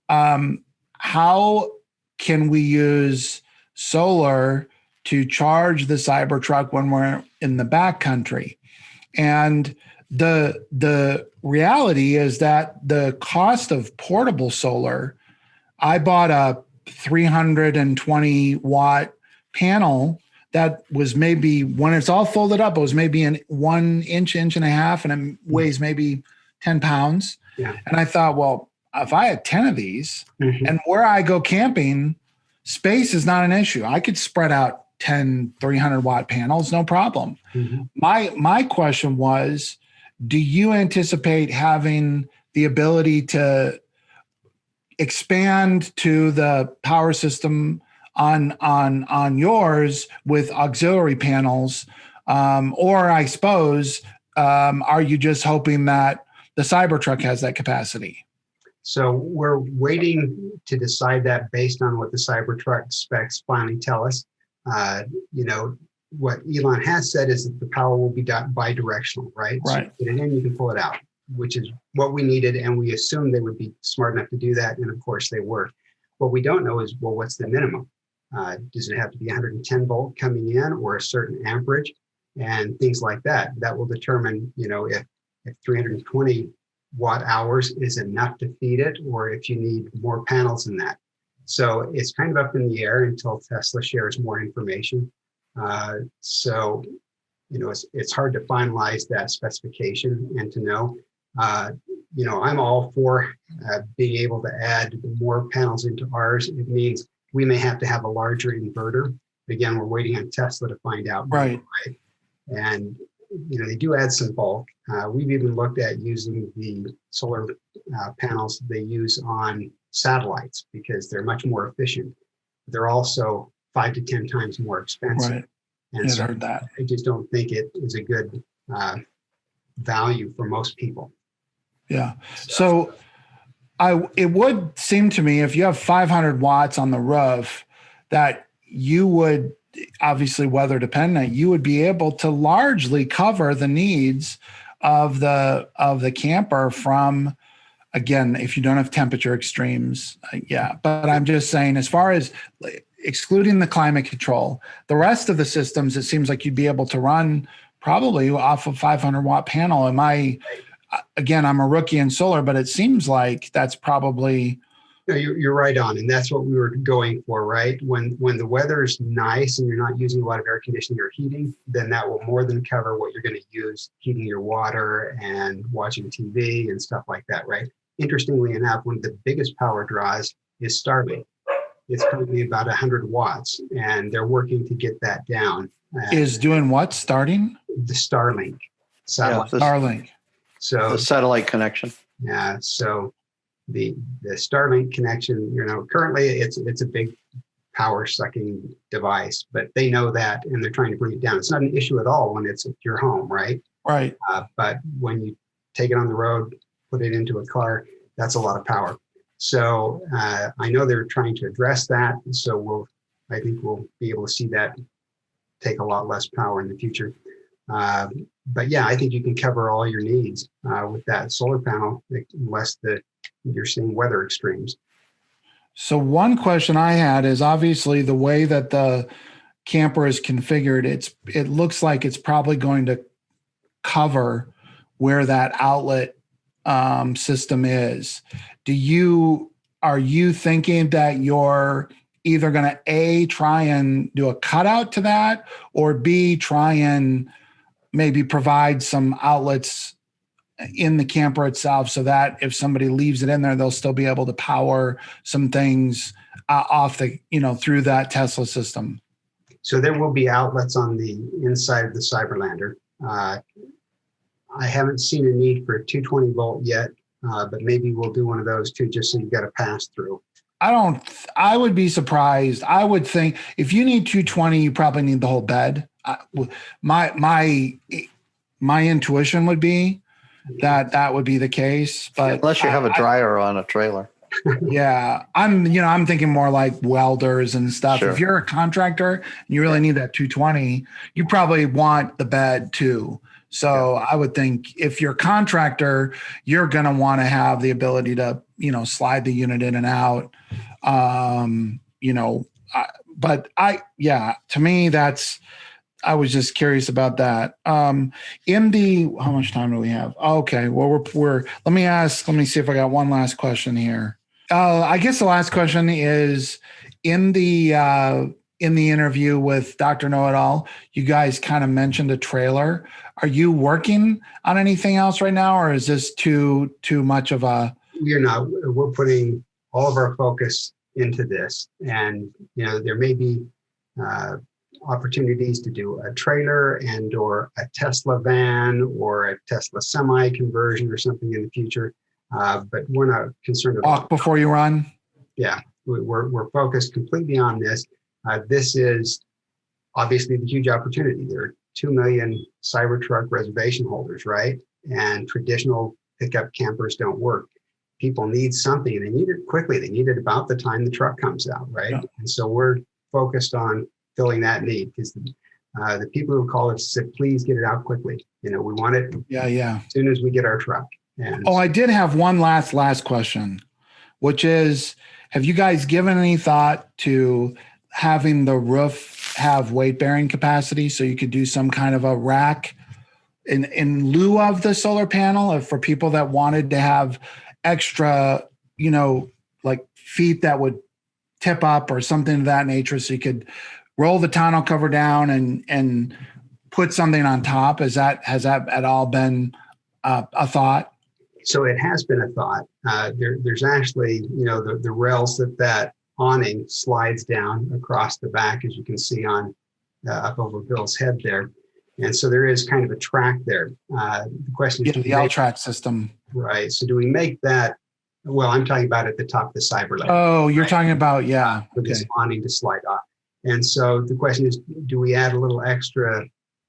how can we use solar to charge the Cybertruck when we're in the backcountry? And the reality is that the cost of portable solar, I bought a 320 watt panel that was maybe, when it's all folded up, it was maybe an 1 inch, inch and a half, and it weighs maybe 10 pounds. Yeah. And I thought, well, if I had 10 of these and where I go camping, space is not an issue. I could spread out 10, 300 watt panels, no problem. Mhm. My question was, do you anticipate having the ability to expand to the power system on yours with auxiliary panels, or I suppose, are you just hoping that the Cybertruck has that capacity? So we're waiting to decide that based on what the Cybertruck specs finally tell us. You know, what Elon has said is that the power will be bi-directional, right? Right. So you get it in, you can pull it out, which is what we needed, and we assumed they would be smart enough to do that, and of course they were. What we don't know is, well, what's the minimum? Does it have to be 110 volt coming in, or a certain amperage, and things like that? That will determine, you know, if 320 watt hours is enough to feed it, or if you need more panels than that. So it's kind of up in the air until Tesla shares more information. So, you know, it's hard to finalize that specification and to know. You know, I'm all for being able to add more panels into ours. It means we may have to have a larger inverter. Again, we're waiting on Tesla to find out. Right. And, you know, they do add some bulk. We've even looked at using the solar panels they use on satellites because they're much more efficient. They're also 5 to 10 times more expensive. Right. And so I heard that. I just don't think it is a good value for most people. Yeah. So it would seem to me, if you have 500 watts on the roof, that you would, obviously weather dependent, you would be able to largely cover the needs of the camper from, again, if you don't have temperature extremes. Yeah. But I'm just saying, as far as excluding the climate control, the rest of the systems, it seems like you'd be able to run probably off of 500 watt panel. Again, I'm a rookie in solar, but it seems like that's probably. No, you're right on, and that's what we were going for, right? When the weather's nice and you're not using a lot of air conditioning or heating, then that will more than cover what you're going to use heating your water and watching TV and stuff like that, right? Interestingly enough, one of the biggest power draws is Starlink. It's currently about 100 watts, and they're working to get that down. Is doing what? Starting? The Starlink satellite. Yeah, Starlink. So the satellite connection. Yeah. So the Starlink connection, you know, currently it's a big power sucking device, but they know that and they're trying to bring it down. It's not an issue at all when it's at your home, right? Right. But when you take it on the road, put it into a car, that's a lot of power. So I know they're trying to address that. So I think we'll be able to see that take a lot less power in the future. But yeah, I think you can cover all your needs with that solar panel, unless you're seeing weather extremes. So one question I had is, obviously the way that the camper is configured, it looks like it's probably going to cover where that outlet system is. Are you thinking that you're either going to A, try and do a cutout to that, or B, try and maybe provide some outlets in the camper itself so that if somebody leaves it in there, they'll still be able to power some things off through that Tesla system? So there will be outlets on the inside of the Cyberlandr. I haven't seen a need for a 220 volt yet, but maybe we'll do one of those too, just so you've got a pass through. I would be surprised. I would think if you need 220, you probably need the whole bed. My intuition would be that would be the case, but unless you have a dryer on a trailer. Yeah, I'm thinking more like welders and stuff. Sure. If you're a contractor and you really need that 220, you probably want the bed too. So I would think if you're a contractor, you're going to want to have the ability to, slide the unit in and out. To me, I was just curious about that. How much time do we have? Okay. Well, let me see if I got one last question here. I guess the last question is in the interview with Dr. Know-It-All, you guys kind of mentioned a trailer. Are you working on anything else right now, or is this too much of a? We're not. We're putting all of our focus into this, and there may be opportunities to do a trailer and or a Tesla van or a Tesla semi conversion or something in the future. But we're not concerned at all. Walk before you run. Yeah, we're focused completely on this. This is obviously the huge opportunity. There are 2 million Cybertruck reservation holders, right? And traditional pickup campers don't work. People need something, and they need it quickly. They need it about the time the truck comes out, right? Yeah. And so we're focused on filling that need, because the people who call us said, please get it out quickly. We want it as soon as we get our truck. And I did have one last question, which is, have you guys given any thought to having the roof have weight-bearing capacity so you could do some kind of a rack in lieu of the solar panel, or for people that wanted to have extra, like feet that would tip up or something of that nature, so you could roll the tonneau cover down and put something on top? Has that at all been a thought? So it has been a thought. There's actually, the rails that awning slides down across the back, as you can see on up over Bill's head there. And so there is kind of a track there. The question is, the L-track system. Right. So do we make that? Well, I'm talking about at the top of the Cyberlandr. Oh, you're talking about, with this awning to slide off. And so the question is, do we add a little extra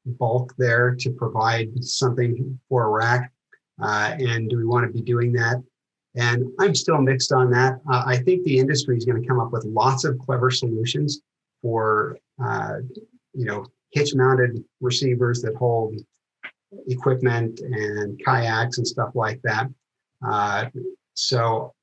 bulk there to provide something for a rack? And do we want to be doing that? And I'm still mixed on that. I think the industry is going to come up with lots of clever solutions for, hitch-mounted receivers that hold equipment and kayaks and stuff like that. So,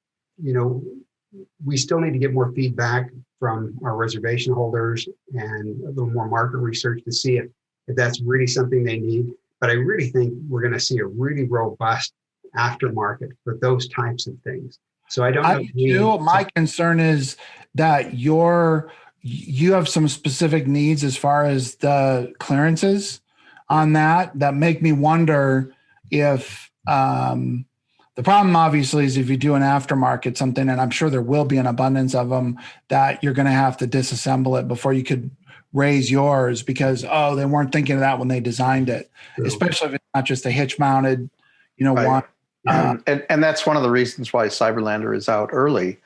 we still need to get more feedback from our reservation holders and a little more market research to see if that's really something they need. But I really think we're going to see a really robust aftermarket for those types of things. So I don't know. My concern is that you have some specific needs as far as the clearances on that make me wonder if the problem obviously is if you do an aftermarket something, and I'm sure there will be an abundance of them, that you're going to have to disassemble it before you could raise yours, because they weren't thinking of that when they designed it. True. Especially if it's not just a hitch mounted, right. one. And that's one of the reasons why Cyberlandr is out early.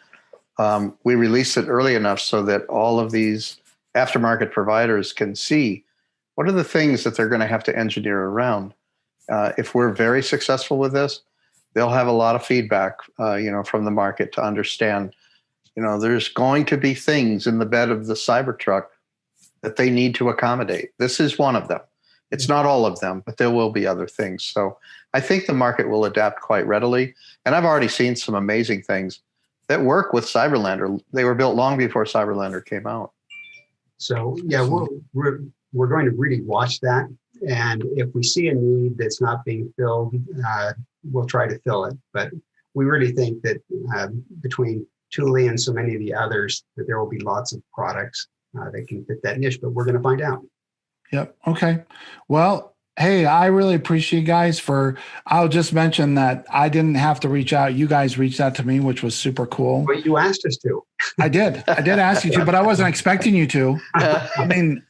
We released it early enough so that all of these aftermarket providers can see what are the things that they're going to have to engineer around. If we're very successful with this, they'll have a lot of feedback, from the market to understand, there's going to be things in the bed of the Cybertruck that they need to accommodate. This is one of them. It's not all of them, but there will be other things. So I think the market will adapt quite readily. And I've already seen some amazing things that work with Cyberlandr. They were built long before Cyberlandr came out. So yeah, we're going to really watch that. And if we see a need that's not being filled, we'll try to fill it. But we really think that between Thule and so many of the others, that there will be lots of products that can fit that niche, but we're going to find out. Yep. Okay. Well, hey, I really appreciate you guys I'll just mention that I didn't have to reach out. You guys reached out to me, which was super cool. Well, you asked us to. I did ask you to, but I wasn't expecting you to. I mean,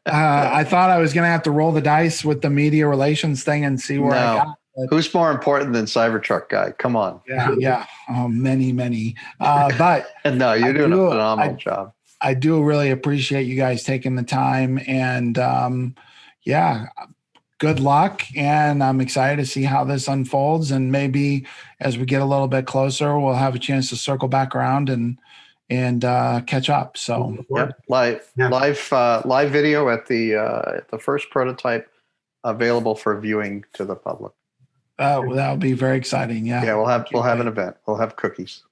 I thought I was going to have to roll the dice with the media relations thing and see where I got. Who's more important than Cybertruck guy? Come on. Yeah. Oh, many. But no, you're doing a phenomenal job. I do really appreciate you guys taking the time, and good luck. And I'm excited to see how this unfolds. And maybe as we get a little bit closer, we'll have a chance to circle back around and catch up. So live video at the first prototype available for viewing to the public. That would be very exciting. Yeah. Yeah, we'll have an event. We'll have cookies.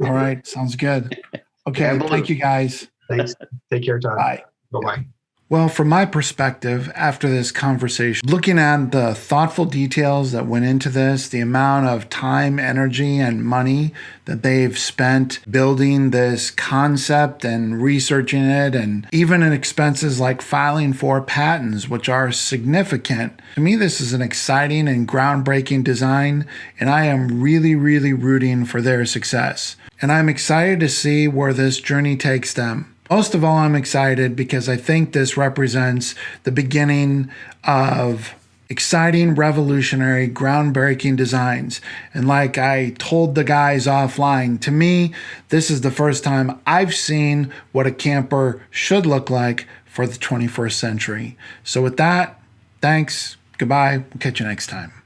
All right. Sounds good. Okay. Thank you guys. Thanks. Take care, Todd. Bye. Bye-bye. Well, from my perspective, after this conversation, looking at the thoughtful details that went into this, the amount of time, energy, and money that they've spent building this concept and researching it, and even in expenses like filing for patents, which are significant. To me, this is an exciting and groundbreaking design, and I am really, really rooting for their success. And I'm excited to see where this journey takes them. Most of all, I'm excited because I think this represents the beginning of exciting, revolutionary, groundbreaking designs. And like I told the guys offline, to me, this is the first time I've seen what a camper should look like for the 21st century. So with that, thanks, goodbye, we'll catch you next time.